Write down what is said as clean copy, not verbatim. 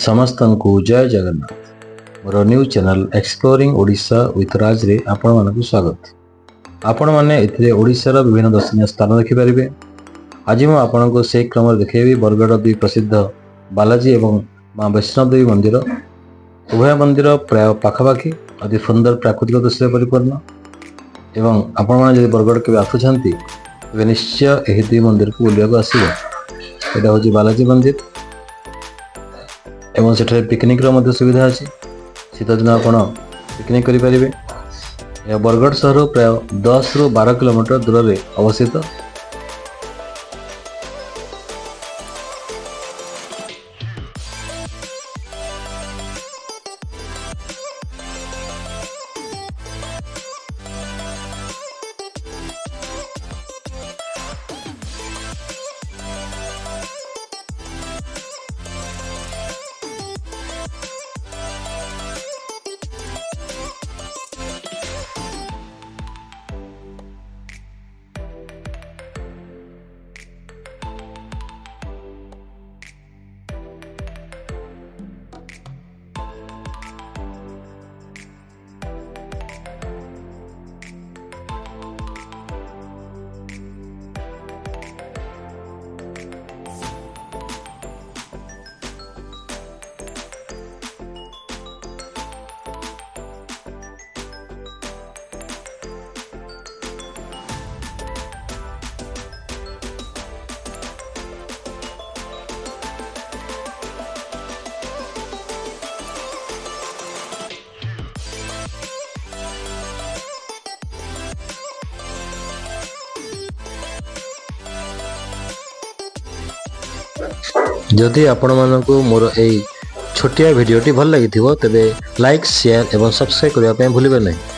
ସମସ୍ତଙ୍କୁ ଜୟ ଜଗନ୍ନାଥ। ମୋର news channel exploring Odisha with ରାଜରେ ଆପଣମାନଙ୍କୁ ସ୍ୱାଗତ। ଆପଣମାନେ ଏଥିରେ ଓଡ଼ିଶାର ବିଭିନ୍ନ ଦର୍ଶନୀୟ ସ୍ଥାନ ଦେଖିପାରିବେ। ଆଜି ମୁଁ ଆପଣଙ୍କୁ ସେହି କ୍ରମରେ ଦେଖାଇବି ବରଗଡ଼ ଦୁଇ ପ୍ରସିଦ୍ଧ ବାଲାଜୀ ଏବଂ ମା ବୈଷ୍ଣୋଦେବୀ ମନ୍ଦିର। ଉଭୟ ମନ୍ଦିର ପ୍ରାୟ ପାଖାପାଖି ଅତି ସୁନ୍ଦର ପ୍ରାକୃତିକ ଦୃଶ୍ୟରେ ପରିପୂର୍ଣ୍ଣ ଏବଂ ଆପଣମାନେ ଯଦି ବରଗଡ଼ କେବେ ଆସୁଛନ୍ତି ତେବେ ନିଶ୍ଚୟ ଏହି ଦୁଇ ମନ୍ଦିରକୁ ବୁଲିବାକୁ ଆସିବେ। ଏଇଟା ହେଉଛି ବାଲାଜୀ ମନ୍ଦିର ଏବଂ ସେଠାରେ ପିକନିକ୍ର ମଧ୍ୟ ସୁବିଧା ଅଛି। ଶୀତ ଦିନ ଆପଣ ପିକନିକ୍ କରିପାରିବେ। ଏହା ବରଗଡ଼ ସହରରୁ ପ୍ରାୟ 10ରୁ 12 କିଲୋମିଟର ଦୂରରେ ଅବସ୍ଥିତ। ଯଦି ଆପଣମାନଙ୍କୁ ମୋର ଏହି ଛୋଟିଆ ଭିଡ଼ିଓଟି ଭଲ ଲାଗିଥିବ ତେବେ ଲାଇକ୍, ସେୟାର ଏବଂ ସବସ୍କ୍ରାଇବ୍ କରିବା ପାଇଁ ଭୁଲିବେ ନାହିଁ।